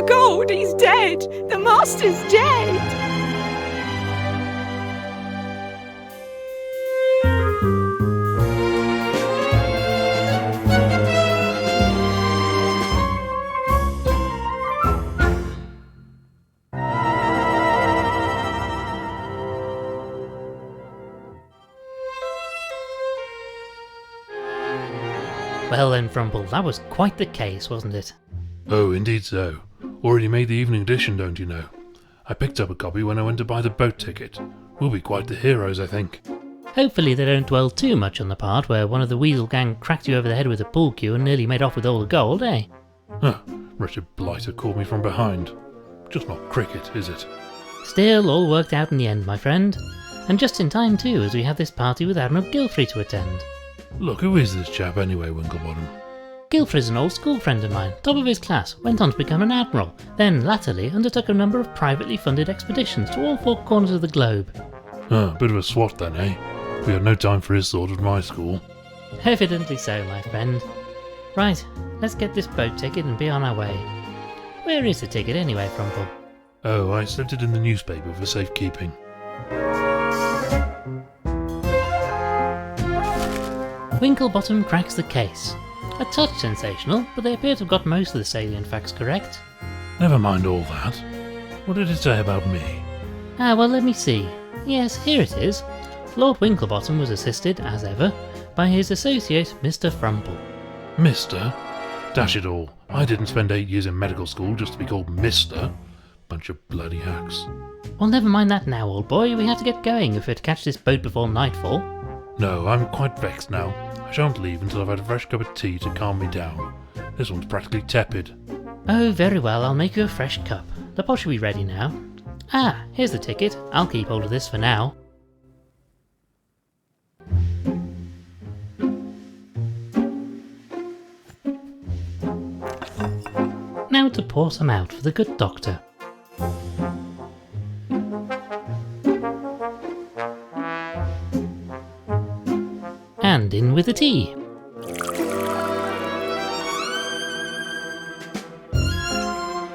my god, he's dead! The master's dead! Well then, Frumple, that was quite the case, wasn't it? Oh, indeed so. Already made the evening edition, don't you know? I picked up a copy when I went to buy the boat ticket. We'll be quite the heroes, I think. Hopefully they don't dwell too much on the part where one of the Weasel gang cracked you over the head with a pool cue and nearly made off with all the gold, eh? Huh, wretched blighter caught me from behind. Just not cricket, is it? Still, all worked out in the end, my friend. And just in time too, as we have this party with Admiral Gilfrey to attend. Look, who is this chap anyway, Winklebottom? Gilfrey's an old school friend of mine, top of his class, went on to become an admiral, then latterly undertook a number of privately funded expeditions to all four corners of the globe. Ah, bit of a swot then, eh? We had no time for his sort at my school. Evidently so, my friend. Right, let's get this boat ticket and be on our way. Where is the ticket anyway, Frumple? Oh, I slipped it in the newspaper for safekeeping. Winklebottom cracks the case. A touch sensational, but they appear to have got most of the salient facts correct. Never mind all that. What did it say about me? Ah, well, let me see. Yes, here it is. Lord Winklebottom was assisted, as ever, by his associate, Mr. Frumple. Mister? Dash it all. I didn't spend 8 years in medical school just to be called Mister. Bunch of bloody hacks. Well, never mind that now, old boy. We have to get going if we're to catch this boat before nightfall. No, I'm quite vexed now. I shan't leave until I've had a fresh cup of tea to calm me down. This one's practically tepid. Oh, very well. I'll make you a fresh cup. The pot should be ready now. Ah, here's the ticket. I'll keep hold of this for now. Now to pour some out for the good doctor. And in with the tea.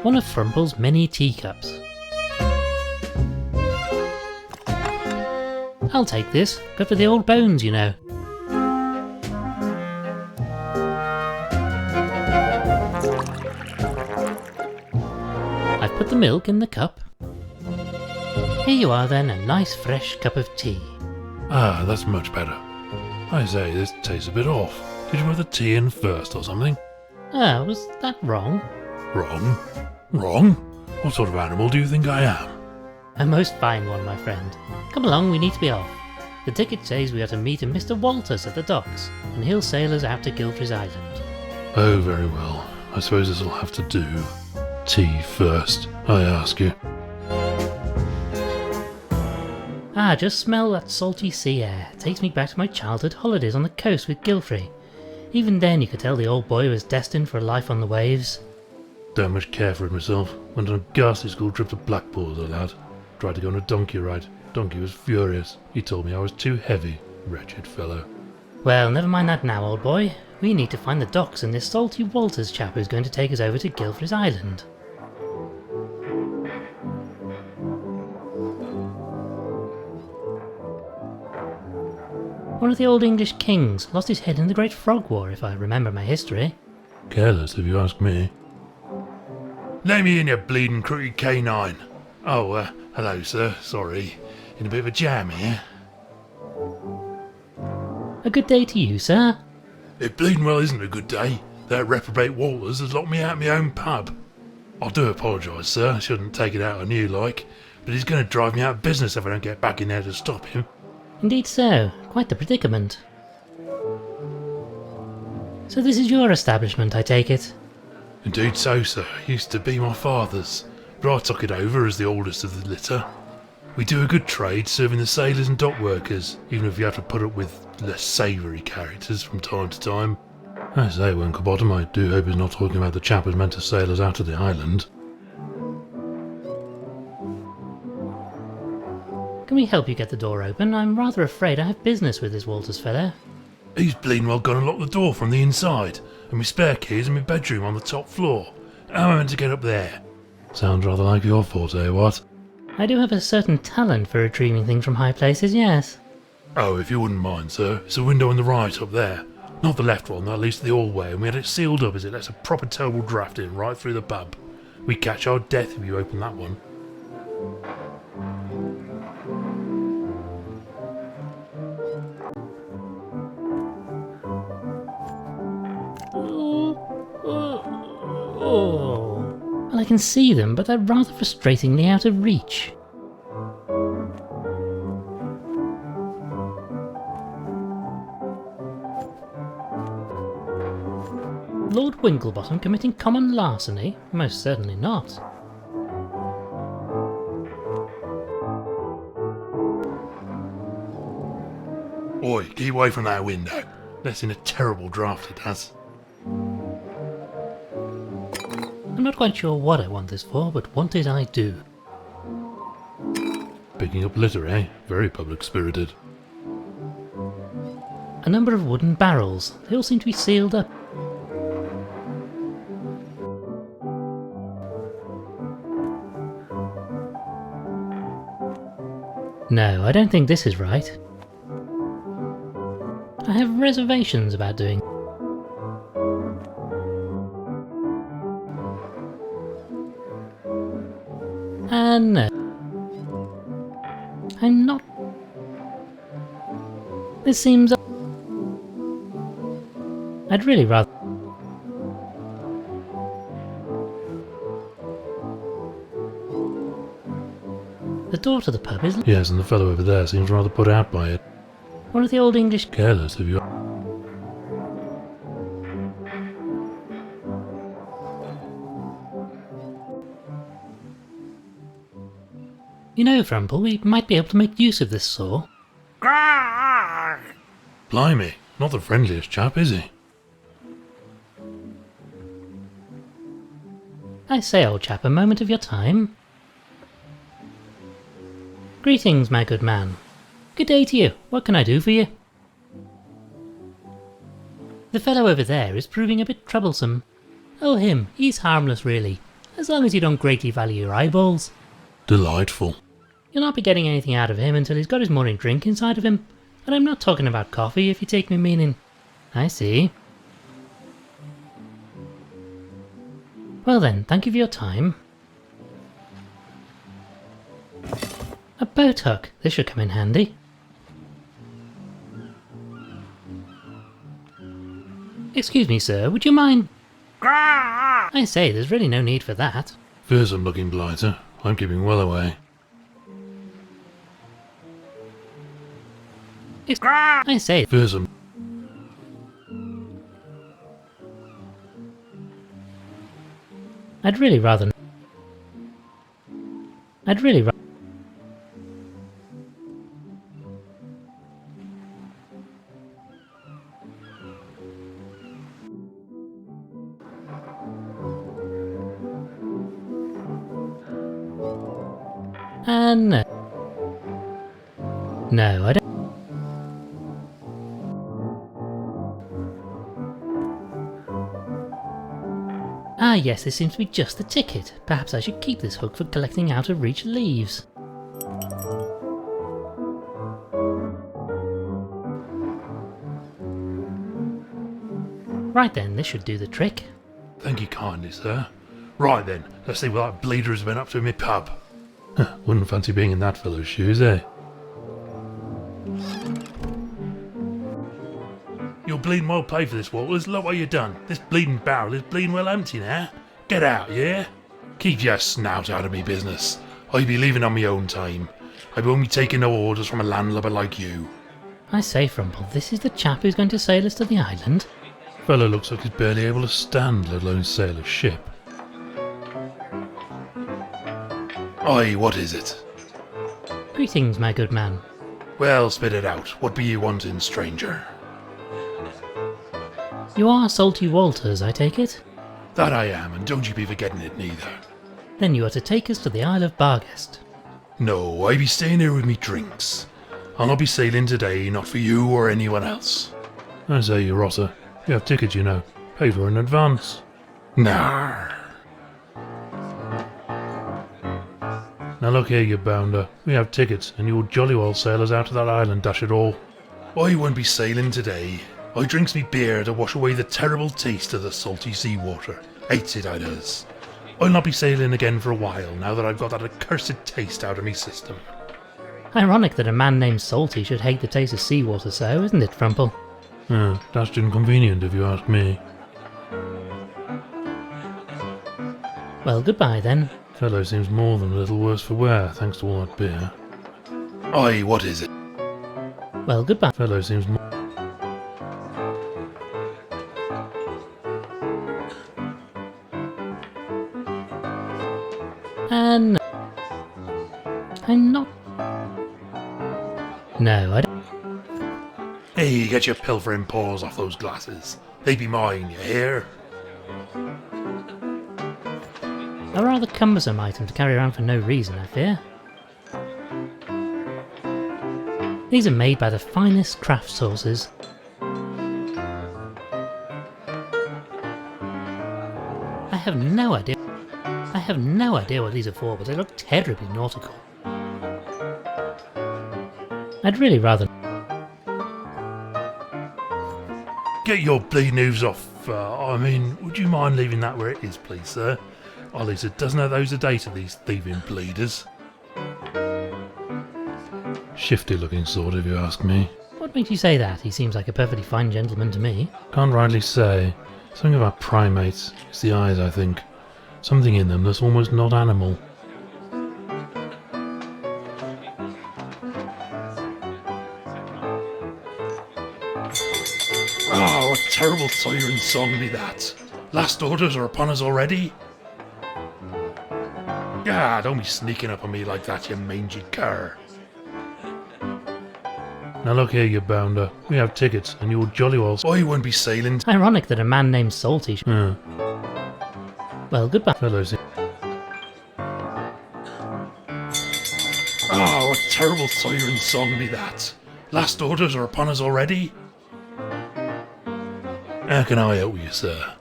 One of Frumple's many teacups. I'll take this, good for the old bones, you know. I've put the milk in the cup. Here you are then, a nice fresh cup of tea. Ah, that's much better. I say, this tastes a bit off. Did you put the tea in first or something? Ah, was that wrong? Wrong? Wrong? What sort of animal do you think I am? A most fine one, my friend. Come along, we need to be off. The ticket says we are to meet a Mr. Walters at the docks, and he'll sail us out to Gilfrey's Island. Oh, very well. I suppose this'll have to do. Tea first, I ask you. Ah, just smell that salty sea air. It takes me back to my childhood holidays on the coast with Gilfrey. Even then you could tell the old boy was destined for a life on the waves. Don't much care for it myself. Went on a ghastly school trip to Blackpool as a lad. Tried to go on a donkey ride. Donkey was furious. He told me I was too heavy. Wretched fellow. Well, never mind that now, old boy. We need to find the docks and this salty Walters chap who's going to take us over to Gilfrey's Island. One of the old English kings lost his head in the Great Frog War, if I remember my history. Careless, if you ask me. Let me in, you bleeding crooked canine. Oh, hello, sir. Sorry. In a bit of a jam here. A good day to you, sir. It bleeding well isn't a good day. That reprobate Walters has locked me out of my own pub. I do apologise, sir. I shouldn't take it out on you, like. But he's going to drive me out of business if I don't get back in there to stop him. Indeed so. Quite the predicament. So this is your establishment, I take it? Indeed so, sir. Used to be my father's, but I took it over as the oldest of the litter. We do a good trade serving the sailors and dock workers, even if you have to put up with less savoury characters from time to time. I say, Winklebottom, I do hope he's not talking about the chap who's meant to sail us out of the island. Can we help you get the door open? I'm rather afraid I have business with this Walters fellow. He's bleeding well gone and locked the door from the inside, and my spare key is in my bedroom on the top floor. How am I meant to get up there? Sounds rather like your forte, what? I do have a certain talent for retrieving things from high places, yes. Oh, if you wouldn't mind, sir, it's the window on the right up there. Not the left one, that leads to the hallway, and we had it sealed up as it lets a proper terrible draft in right through the pub. We'd catch our death if you open that one. Oh. Well, I can see them, but they're rather frustratingly out of reach. Lord Winklebottom committing common larceny? Most certainly not. Oi, keep away from that window. Lets in a terrible draught it has. I'm not quite sure what I want this for, but want it I do. Picking up litter, eh? Very public-spirited. A number of wooden barrels. They all seem to be sealed up. No, I don't think this is right. I have reservations about doing. No. I'm not. This seems. I'd really rather. The door to the pub is. Yes, and the fellow over there seems rather put out by it. One of the old English. Careless of you. You know, Frumple, we might be able to make use of this saw. Blimey, not the friendliest chap, is he? I say, old chap, a moment of your time. Greetings, my good man. Good day to you. What can I do for you? The fellow over there is proving a bit troublesome. Oh, him. He's harmless, really. As long as you don't greatly value your eyeballs. Delightful. You'll not be getting anything out of him until he's got his morning drink inside of him. And I'm not talking about coffee, if you take me meaning. I see. Well then, thank you for your time. A boat hook. This should come in handy. Excuse me, sir, would you mind... I say, there's really no need for that. Fearsome looking blighter. I'm keeping well away. I say... Fearsome. I'd really rather... no. No, I don't... Ah yes, this seems to be just the ticket. Perhaps I should keep this hook for collecting out-of-reach leaves. Right then, this should do the trick. Thank you kindly, sir. Right then, let's see what that bleeder has been up to in my pub. Huh, wouldn't fancy being in that fellow's shoes, eh? You're bleeding well paid for this, Walters. Look what you done. This bleeding barrel is bleeding well empty now. Get out, yeah? Keep your snout out of me business. I be leaving on my own time. I won't be taking no orders from a landlubber like you. I say, Frumple, this is the chap who's going to sail us to the island? Fellow looks like he's barely able to stand, let alone sail a ship. Aye, what is it? Greetings, my good man. Well, spit it out. What be you wanting, stranger? You are Salty Walters, I take it? That I am, and don't you be forgetting it neither. Then you are to take us to the Isle of Barghest. No, I be staying here with me drinks. I'll not be sailing today, not for you or anyone else. I say, you rotter. You have tickets, you know. Paid for in advance. Nah. Now look here, you bounder. We have tickets, and you'll jolly well sail us out to that island, dash it all. I won't be sailing today. I drinks me beer to wash away the terrible taste of the salty seawater. Hates it, I does. I'll not be sailing again for a while, now that I've got that accursed taste out of me system. Ironic that a man named Salty should hate the taste of seawater so, isn't it, Frumple? That's inconvenient if you ask me. Well, goodbye then. Fellow seems more than a little worse for wear, thanks to all that beer. Aye, what is it? Well, goodbye. Fellow seems more... And I'm not. No, I don't. Hey, get your pilfering paws off those glasses. They be mine, you hear? A rather cumbersome item to carry around for no reason, I fear. These are made by the finest craft sources. I have no idea what these are for, but they look terribly nautical. I'd really rather... Get your bleeding hooves off. I mean, would you mind leaving that where it is, please, sir? Ollie's a dozen of those a day to these thieving bleeders. Shifty looking sort, if you ask me. What makes you say that? He seems like a perfectly fine gentleman to me. Can't rightly say. Something about primates. It's the eyes, I think. Something in them that's almost not animal. Oh, what terrible siren song be that. Last orders are upon us already? Ah, don't be sneaking up on me like that, you mangy cur. Now look here, you bounder. We have tickets, and you'll jolly well... I won't be sailing... Ironic that a man named Salty... Well, goodbye. Fellows... Oh, what terrible siren song be that. Last orders are upon us already? How can I help you, sir?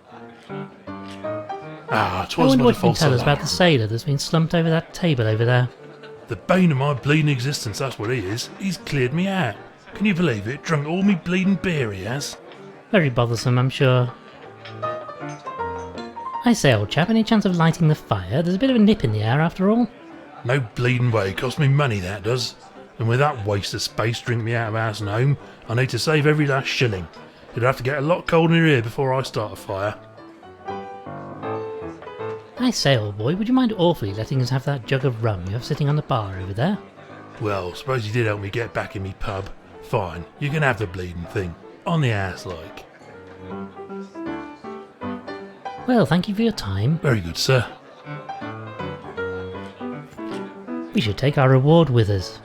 Ah, I 'twas wonder but a what you can false tell us about alarm. the sailor that's been slumped over that table over there. The bane of my bleeding existence, that's what he is. He's cleared me out. Can you believe it? Drunk all me bleeding beer, he has. Very bothersome, I'm sure. I say, old chap, any chance of lighting the fire? There's a bit of a nip in the air, after all. No bleeding way. Cost me money, that does. And with that waste of space drink me out of house and home, I need to save every last shilling. It'd have to get a lot colder in here before I start a fire. I say, old boy, would you mind awfully letting us have that jug of rum you have sitting on the bar over there? Well, suppose you did help me get back in me pub. Fine, you can have the bleeding thing. On the ass, like. Well, thank you for your time. Very good, sir. We should take our reward with us.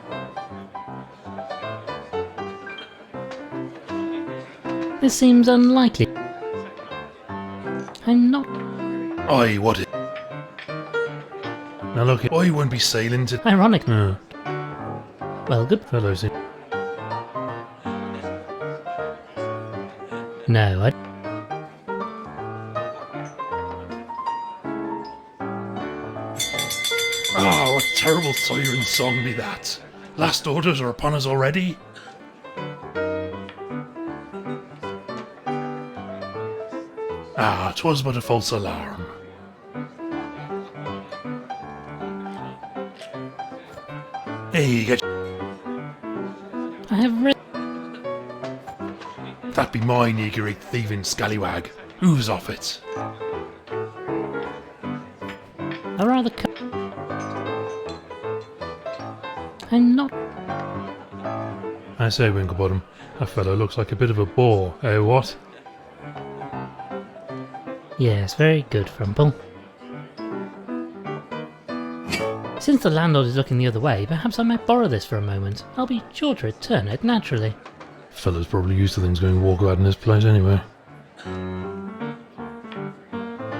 This seems unlikely. I'm not... Aye, what is... Now look, I won't be sailing to... Ironic. Well, good Fellows... No, I... Oh, what terrible siren song be that. Last orders are upon us already? Ah, 'twas but a false alarm. Hey, get... I have read... That be mine, you great thieving scallywag. Who's off it? A rather... I'm not... I say, Winklebottom, that fellow looks like a bit of a bore, eh, what? Yes, very good, Frumple. Since the landlord is looking the other way, perhaps I might borrow this for a moment. I'll be sure to return it, naturally. Fellow's probably used to things going walkabout in this place anyway.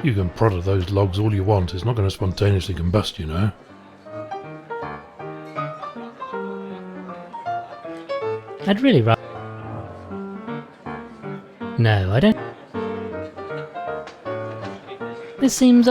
You can prod at those logs all you want, it's not going to spontaneously combust, you know. I'd really rather... No, I don't... This seems...